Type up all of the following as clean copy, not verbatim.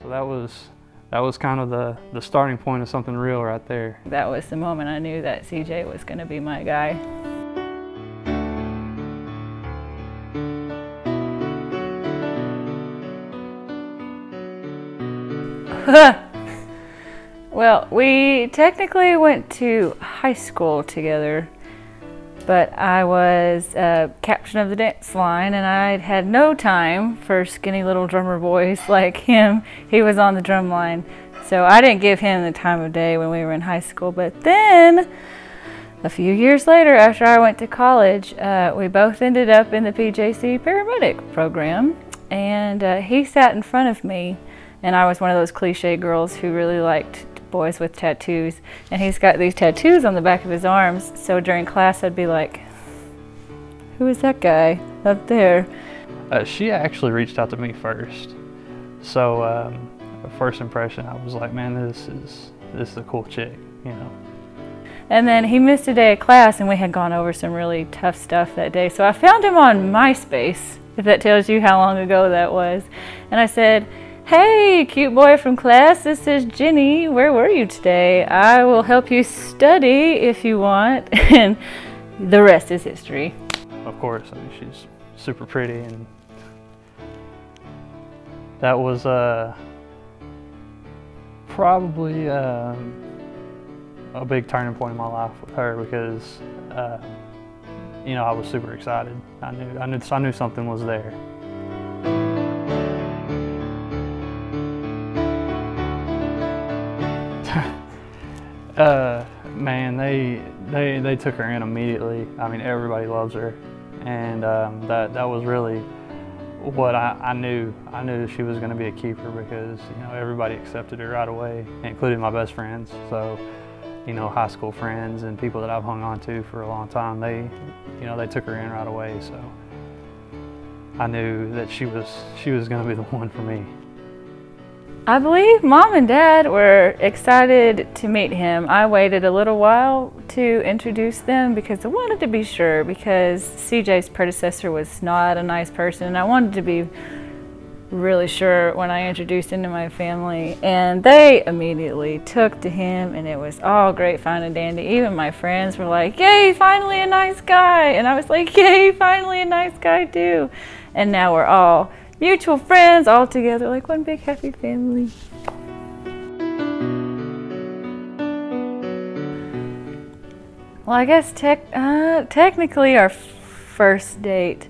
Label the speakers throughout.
Speaker 1: So that was kind of the starting point of something real right there.
Speaker 2: That was the moment I knew that CJ was going to be my guy. Well, we technically went to high school together, but I was captain of the dance line, and I had no time for skinny little drummer boys like him. He was on the drum line, so I didn't give him the time of day when we were in high school. But then, a few years later, after I went to college, we both ended up in the PJC paramedic program, and he sat in front of me, and I was one of those cliche girls who really liked boys with tattoos, and he's got these tattoos on the back of his arms, so during class I'd be like, who is that guy up there?
Speaker 1: She actually reached out to me first, so first impression I was like, man, this is a cool chick, you know.
Speaker 2: And then he missed a day of class, and we had gone over some really tough stuff that day, so I found him on MySpace, if that tells you how long ago that was, and I said, hey, cute boy from class, this is Jenny. Where were you today? I will help you study if you want. And the rest is history.
Speaker 1: Of course, I mean, she's super pretty, and that was probably a big turning point in my life with her because, you know, I was super excited. I knew something was there. Man, they took her in immediately. I mean, everybody loves her, and that was really what I knew. I knew she was going to be a keeper because, you know, everybody accepted her right away, including my best friends. So, you know, high school friends and people that I've hung on to for a long time, they took her in right away. So I knew that she was going to be the one for me.
Speaker 2: I believe Mom and Dad were excited to meet him. I waited a little while to introduce them because I wanted to be sure, because CJ's predecessor was not a nice person, and I wanted to be really sure when I introduced him to my family. And they immediately took to him, and it was all great, fine and dandy. Even my friends were like, yay, finally a nice guy. And I was like, yay, finally a nice guy too. And now we're all mutual friends all together like one big happy family. Well, I guess technically our first date,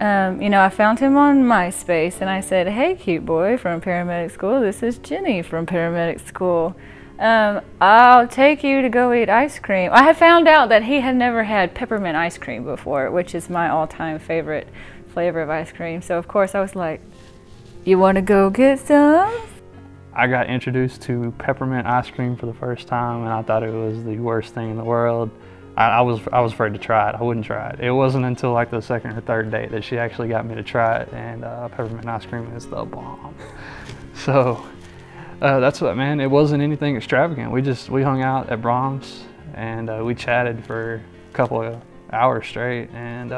Speaker 2: you know, I found him on MySpace, and I said, hey, cute boy from paramedic school, this is Jenny from paramedic school. I'll take you to go eat ice cream. I had found out that he had never had peppermint ice cream before, which is my all-time favorite flavor of ice cream. So of course I was like, you want to go get some?
Speaker 1: I got introduced to peppermint ice cream for the first time, and I thought it was the worst thing in the world. I was afraid to try it. I wouldn't try it. It wasn't until like the second or third date that she actually got me to try it, and peppermint ice cream is the bomb. So that's what, man, it wasn't anything extravagant. We hung out at Brahms, and we chatted for a couple of hours straight, and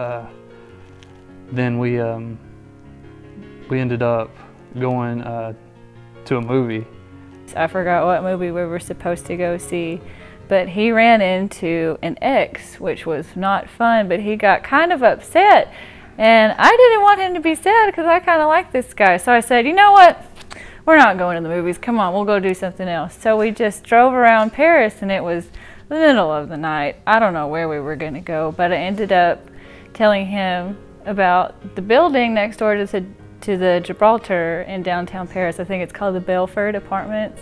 Speaker 1: then we ended up going to a movie.
Speaker 2: I forgot what movie we were supposed to go see, but he ran into an ex, which was not fun, but he got kind of upset, and I didn't want him to be sad because I kind of like this guy. So I said, you know what? We're not going to the movies. Come on, we'll go do something else. So we just drove around Paris, and it was the middle of the night. I don't know where we were going to go, but I ended up telling him about the building next door to the Gibraltar in downtown Paris. I think it's called the Belford Apartments,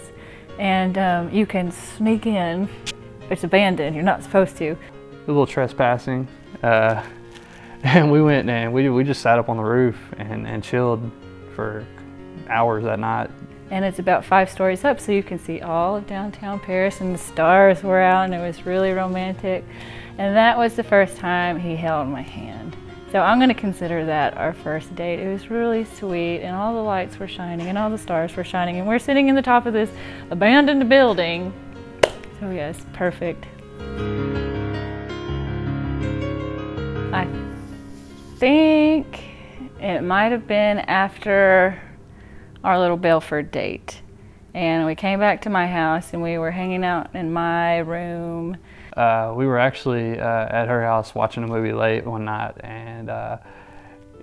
Speaker 2: and you can sneak in. It's abandoned, you're not supposed to.
Speaker 1: A little trespassing, and we went and we just sat up on the roof and chilled for hours that night.
Speaker 2: And it's about 5 stories up, so you can see all of downtown Paris, and the stars were out, and it was really romantic. And that was the first time he held my hand. So I'm going to consider that our first date. It was really sweet, and all the lights were shining, and all the stars were shining, and we're sitting in the top of this abandoned building. So yes, perfect. I think it might have been after our little Belford date. And we came back to my house and we were hanging out in my room.
Speaker 1: We were actually at her house watching a movie late one night, and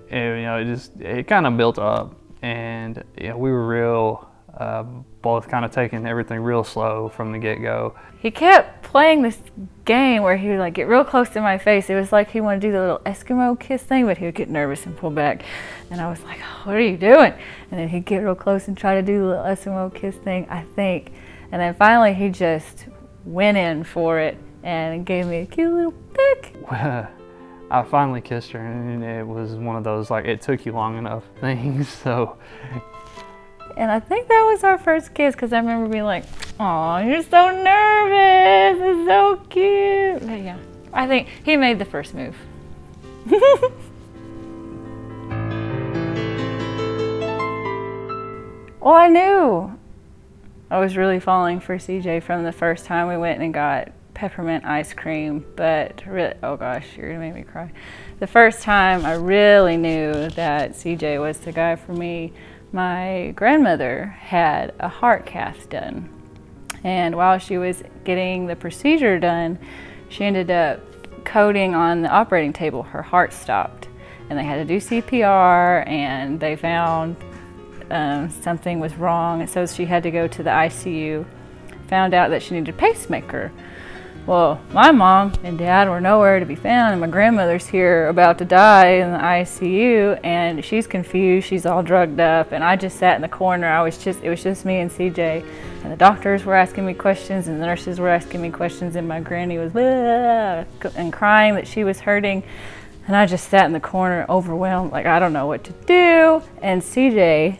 Speaker 1: it kind of built up, and we were real, both kind of taking everything real slow from the get-go.
Speaker 2: He kept playing this game where he would like get real close to my face. It was like he wanted to do the little Eskimo kiss thing, but he would get nervous and pull back. And I was like, oh, what are you doing? And then he'd get real close and try to do the little Eskimo kiss thing, I think. And then finally he just went in for it and gave me a cute little peck.
Speaker 1: I finally kissed her, and it was one of those, like, it took you long enough things, so.
Speaker 2: And I think that was our first kiss, because I remember being like, "Aw, you're so nervous, it's so cute." But yeah, I think he made the first move. Well, I knew I was really falling for CJ from the first time we went and got peppermint ice cream, but really, oh gosh, you're gonna make me cry. The first time I really knew that CJ was the guy for me, my grandmother had a heart cath done. And while she was getting the procedure done, she ended up coding on the operating table. Her heart stopped, and they had to do CPR, and they found something was wrong, and so she had to go to the ICU. Found out that she needed a pacemaker. Well, my mom and dad were nowhere to be found, and my grandmother's here about to die in the ICU, and she's confused, she's all drugged up, and I just sat in the corner. It was just me and CJ, and the doctors were asking me questions, and the nurses were asking me questions, and my granny was and crying that she was hurting, and I just sat in the corner overwhelmed, like I don't know what to do. And CJ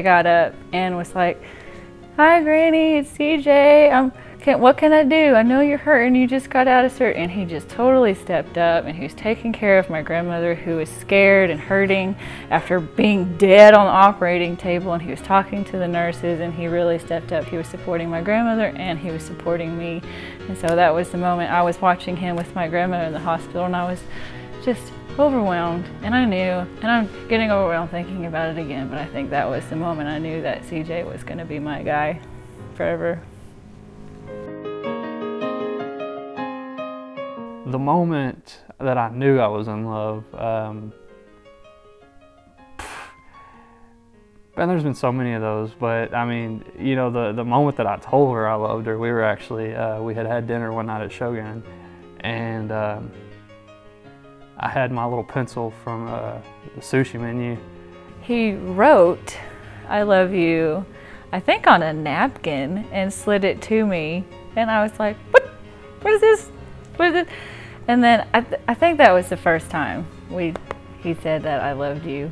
Speaker 2: got up and was like, "Hi, Granny, it's CJ. What can I do? I know you're hurting. You just got out of surgery." And he just totally stepped up, and he was taking care of my grandmother, who was scared and hurting after being dead on the operating table. And he was talking to the nurses, and he really stepped up. He was supporting my grandmother, and he was supporting me. And so that was the moment I was watching him with my grandmother in the hospital, and I was just overwhelmed, and I knew, and I'm getting overwhelmed thinking about it again, but I think that was the moment I knew that CJ was going to be my guy forever.
Speaker 1: The moment that I knew I was in love, and there's been so many of those, but I mean, you know, the moment that I told her I loved her, we were actually, we had dinner one night at Shogun, and I had my little pencil from the sushi menu. He
Speaker 2: wrote, "I love you," I think on a napkin, and slid it to me. And I was like, what is this? What is it? And then I think that was the first time he said that I loved you.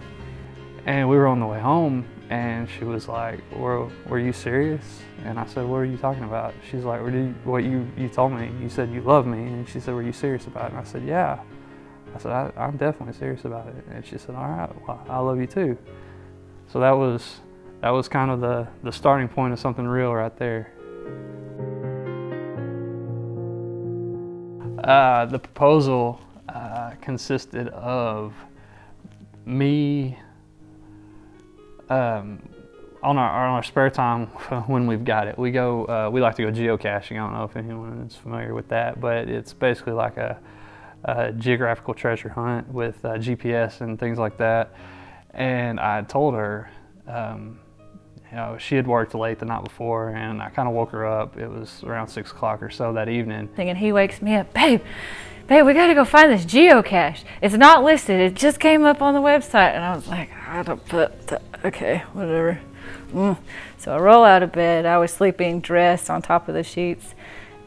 Speaker 1: And we were on the way home, and she was like, were you serious? And I said, what are you talking about? She's like, what you told me, you said you love me. And she said, were you serious about it? And I said, yeah. I said, I'm definitely serious about it. And she said, all right, well, I love you too. So that was kind of the starting point of something real right there. The proposal consisted of me on our spare time when we've got it. We like to go geocaching. I don't know if anyone is familiar with that, but it's basically like a geographical treasure hunt with GPS and things like that. And I told her, you know, she had worked late the night before, and I kind of woke her up. It was around 6 o'clock or so that evening.
Speaker 2: And he wakes me up, babe, we gotta go find this geocache. It's not listed, it just came up on the website. And I was like, okay, whatever. So I roll out of bed. I was sleeping dressed on top of the sheets.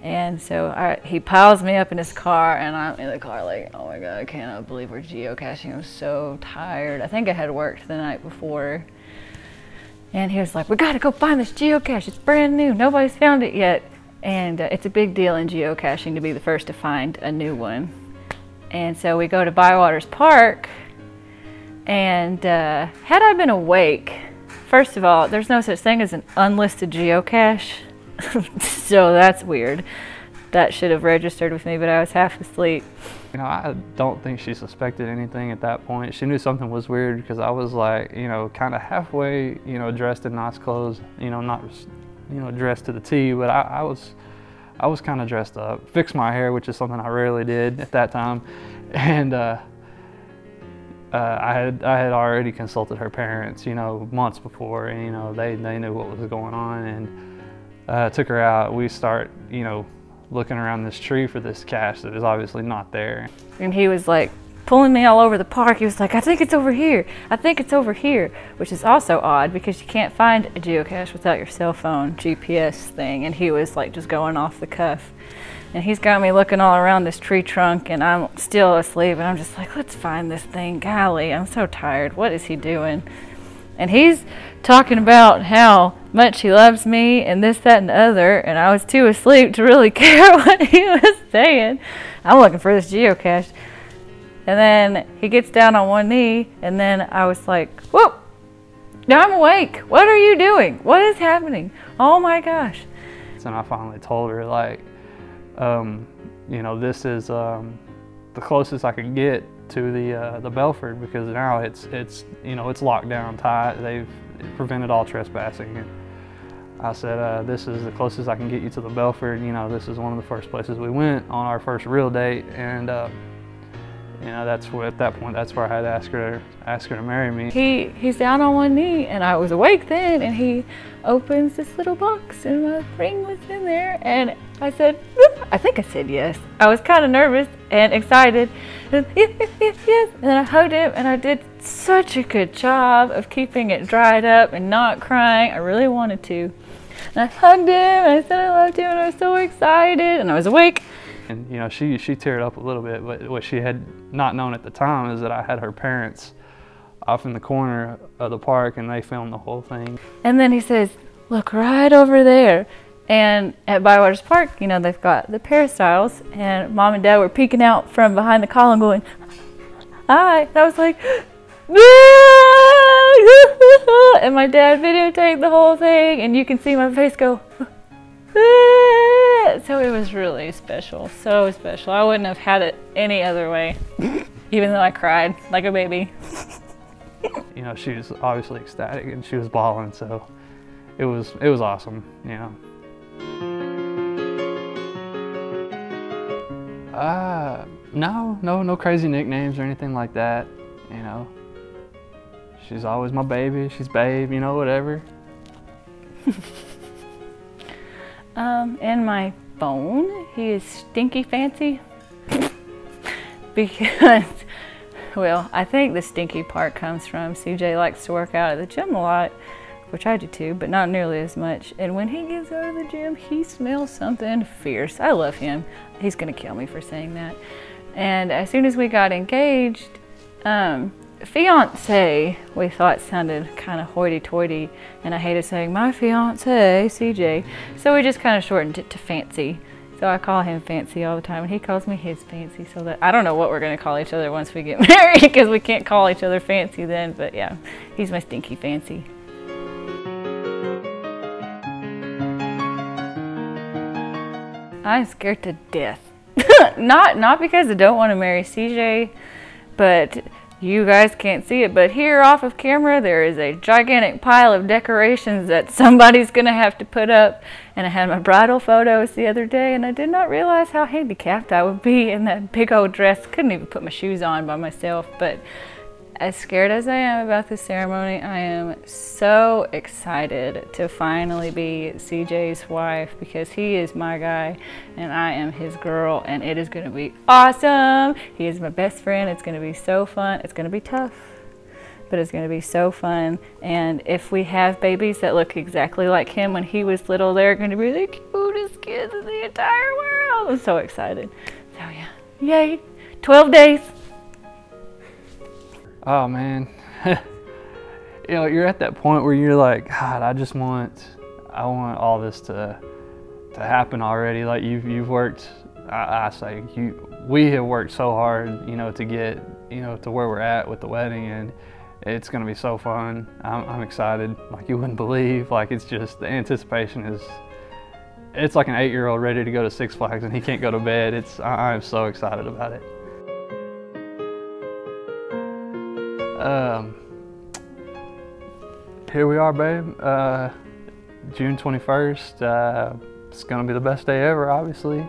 Speaker 2: And so he piles me up in his car, and I'm in the car like, oh my God, I cannot believe we're geocaching. I'm so tired. I think I had worked the night before. And he was like, we gotta go find this geocache. It's brand new. Nobody's found it yet. And it's a big deal in geocaching to be the first to find a new one. And so we go to Bywaters Park, and had I been awake, first of all, there's no such thing as an unlisted geocache. So that's weird. That should have registered with me, but I was half asleep.
Speaker 1: You know, I don't think she suspected anything at that point. She knew something was weird because I was like, you know, kind of halfway, you know, dressed in nice clothes, you know, not, you know, dressed to the T, but I was kind of dressed up. Fixed my hair, which is something I rarely did at that time, and I had already consulted her parents, you know, months before, and you know, they knew what was going on, and took her out. We start, you know, looking around this tree for this cache that is obviously not there.
Speaker 2: And he was like pulling me all over the park. He was like, I think it's over here. I think it's over here, which is also odd because you can't find a geocache without your cell phone GPS thing. And he was like just going off the cuff. And he's got me looking all around this tree trunk, and I'm still asleep, and I'm just like, let's find this thing. Golly, I'm so tired. What is he doing? And he's talking about how much he loves me and this, that, and the other, and I was too asleep to really care what he was saying. I'm looking for this geocache. And then he gets down on one knee, and then I was like, whoa, now I'm awake. What are you doing? What is happening? Oh my gosh.
Speaker 1: And I finally told her, like, you know, this is the closest I could get to the Belford, because now it's you know, it's locked down tight. They've prevented all trespassing. And I said, this is the closest I can get you to the Belford. You know, this is one of the first places we went on our first real date, and you know, that's where, at that point, that's where I had to ask her to marry me.
Speaker 2: He's down on one knee, and I was awake then, and he opens this little box, and my ring was in there, and I said, I think I said yes. I was kind of nervous and excited, and yes, and then I hugged him, and I did such a good job of keeping it dried up and not crying. I really wanted to. And I hugged him, and I said I loved him, and I was so excited, and I was awake.
Speaker 1: And you know, she teared up a little bit, but what she had not known at the time is that I had her parents off in the corner of the park, and they filmed the whole thing.
Speaker 2: And then he says, look right over there. And at Bywaters Park, you know, they've got the peristyles, and Mom and Dad were peeking out from behind the column going, hi. And I was like, and my dad videotaped the whole thing, and you can see my face go, so it was really special, so special. I wouldn't have had it any other way, even though I cried like a baby.
Speaker 1: You know, she was obviously ecstatic, and she was bawling, so it was awesome, you know. No crazy nicknames or anything like that, you know. She's always my baby, she's babe, you know, whatever.
Speaker 2: In my phone, he is Stinky Fancy because, well, I think the stinky part comes from CJ likes to work out at the gym a lot, which I do too, but not nearly as much. And when he gets out of the gym, he smells something fierce. I love him. He's gonna kill me for saying that. And as soon as we got engaged, fiance, we thought sounded kind of hoity-toity, and I hated saying my fiance, CJ, so we just kind of shortened it to Fancy. So I call him Fancy all the time, and he calls me his Fancy, so that I don't know what we're going to call each other once we get married, because we can't call each other Fancy then, but yeah, he's my Stinky Fancy. I'm scared to death. Not because I don't want to marry CJ, but you guys can't see it, but here off of camera there is a gigantic pile of decorations that somebody's gonna have to put up. And I had my bridal photos the other day, and I did not realize how handicapped I would be in that big old dress. Couldn't even put my shoes on by myself. But as scared as I am about this ceremony, I am so excited to finally be CJ's wife, because he is my guy and I am his girl, and it is going to be awesome. He is my best friend. It's going to be so fun. It's going to be tough, but it's going to be so fun. And if we have babies that look exactly like him when he was little, they're going to be the cutest kids in the entire world. I'm so excited. So yeah, yay, 12 days.
Speaker 1: Oh man, you know, you're at that point where you're like, God, I want all this to happen already. Like you've worked, we have worked so hard, you know, to get, you know, to where we're at with the wedding, and it's gonna be so fun. I'm excited, like you wouldn't believe. Like it's just, the anticipation is, it's like an 8-year-old ready to go to Six Flags and he can't go to bed. I'm so excited about it. Here we are, babe. June 21st. It's gonna be the best day ever, obviously.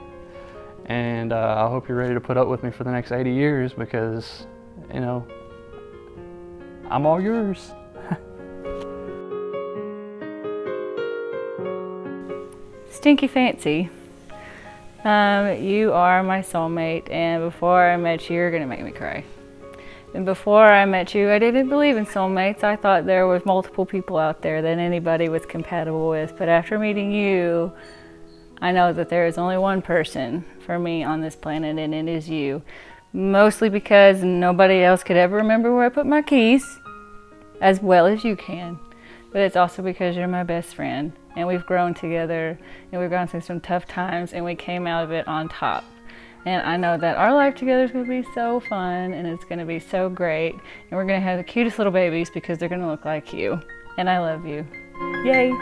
Speaker 1: And I hope you're ready to put up with me for the next 80 years because, you know, I'm all yours.
Speaker 2: Stinky Fancy. You are my soulmate, and before I met you, you're gonna make me cry. And before I met you, I didn't believe in soulmates. I thought there was multiple people out there that anybody was compatible with. But after meeting you, I know that there is only one person for me on this planet, and it is you. Mostly because nobody else could ever remember where I put my keys as well as you can. But it's also because you're my best friend, and we've grown together, and we've gone through some tough times, and we came out of it on top. And I know that our life together is going to be so fun, and it's going to be so great, and we're going to have the cutest little babies because they're going to look like you. And I love you. Yay!